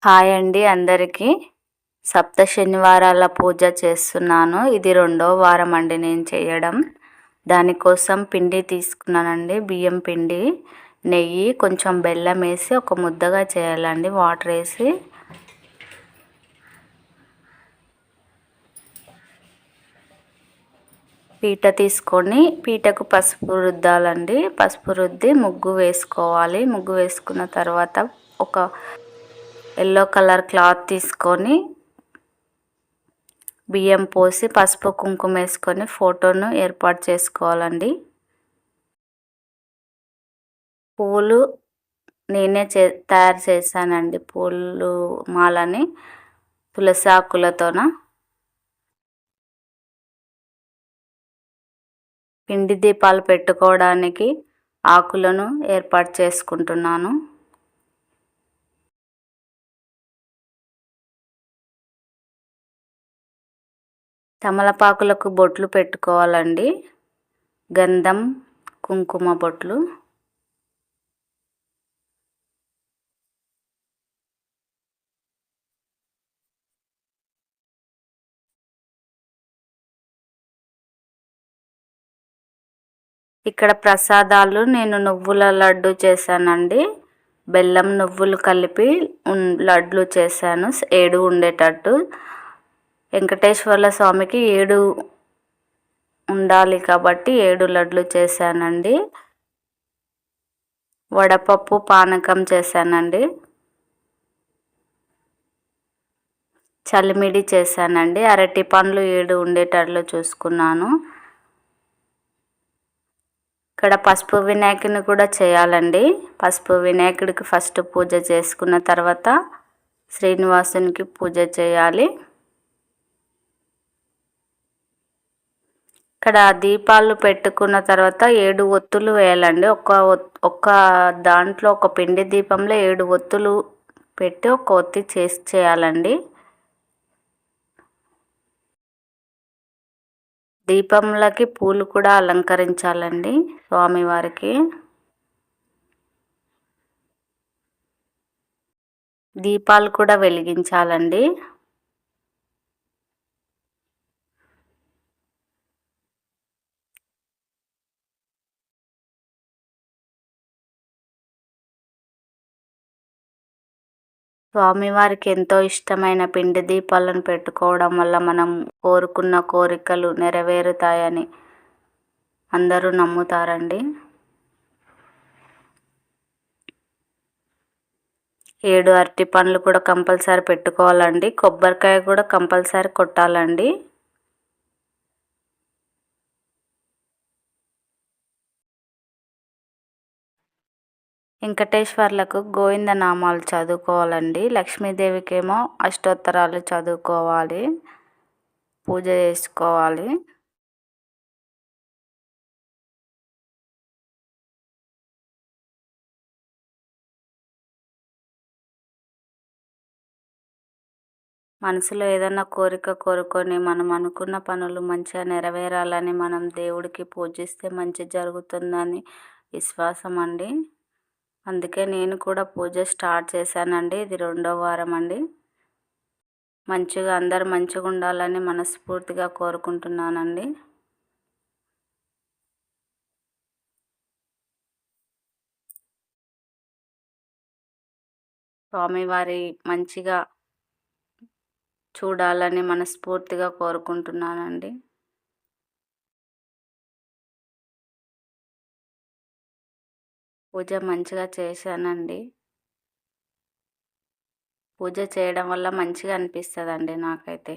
Hi అండి అందరికీ. సప్త శనివారాల పూజ చేస్తున్నాను. ఇది 2వ వారం అండి నేను చేయడం. దానికోసం పిండి తీసుకున్నానండి. బియ్యం పిండి, నెయ్యి, కొంచెం బెల్లం వేసి ఒక ముద్దగా చేయాలండి. వాటర్ వేసి పీట తీసుకొని పీటకు పసుపు రుద్దాలండి. పసుపు రుద్ది ముగ్గు వేసుకోవాలి. ముగ్గు వేసుకున్న తర్వాత ఒక ఎల్లో కలర్ క్లాత్ తీసుకొని బియ్యం పోసి పసుపు కుంకుమ వేసుకొని ఫోటోను ఏర్పాటు చేసుకోవాలండి. పూలు నేనే తయారు చేశానండి. పూలు మాలని తులసి ఆకులతోన. పిండి దీపాలు పెట్టుకోవడానికి ఆకులను ఏర్పాటు చేసుకుంటున్నాను. తమలపాకులకు బొట్లు పెట్టుకోవాలండి. గంధం, కుంకుమ బొట్లు. ఇక్కడ ప్రసాదాలు నేను నువ్వుల లడ్డు చేశానండి. బెల్లం నువ్వులు కలిపి లడ్లు చేశాను 7 ఉండేటట్టు. వెంకటేశ్వర్ల స్వామికి 7 ఉండాలి కాబట్టి 7 లడ్లు చేశానండి. వడపప్పు పానకం చేశానండి. చలిమిడి చేశానండి. అరటి పండ్లు 7 ఉండేటట్లు చూసుకున్నాను. ఇక్కడ పసుపు వినాయకుని కూడా చేయాలండి. పసుపు వినాయకుడికి ఫస్ట్ పూజ చేసుకున్న తర్వాత శ్రీనివాసునికి పూజ చేయాలి. ఇక్కడ దీపాలు పెట్టుకున్న తర్వాత 7 ఒత్తులు వేయాలండి. ఒక్క దాంట్లో ఒక పిండి దీపంలో 7 ఒత్తులు పెట్టి ఒక ఒత్తి చేయాలండి. దీపంలకి పూలు కూడా అలంకరించాలండి స్వామివారికి. దీపాలు కూడా వెలిగించాలండి. స్వామివారికి ఎంతో ఇష్టమైన పిండి దీపాలను పెట్టుకోవడం వల్ల మనం కోరుకున్న కోరికలు నెరవేరుతాయని అందరూ నమ్ముతారండి. 7 అరటి పండ్లు కూడా కంపల్సరీ పెట్టుకోవాలండి. కొబ్బరికాయ కూడా కంపల్సరీ కొట్టాలండి. వెంకటేశ్వర్లకు గోవింద నామాలు చదువుకోవాలండి. లక్ష్మీదేవికి ఏమో అష్టోత్తరాలు చదువుకోవాలి, పూజ చేసుకోవాలి. మనసులో ఏదన్నా కోరిక కోరుకొని మనం అనుకున్న పనులు మంచిగా నెరవేరాలని మనం దేవుడికి పూజిస్తే మంచి జరుగుతుందని విశ్వాసం అండి. అందుకే నేను కూడా పూజ స్టార్ట్ చేశానండి. ఇది 2వ వారం అండి. అందరూ మంచిగా ఉండాలని మనస్ఫూర్తిగా కోరుకుంటున్నానండి. స్వామివారి మంచిగా చూడాలని మనస్ఫూర్తిగా కోరుకుంటున్నానండి. పూజ మంచిగా చేశానండి. పూజ చేయడం వల్ల మంచిగా అనిపిస్తుందండి నాకైతే.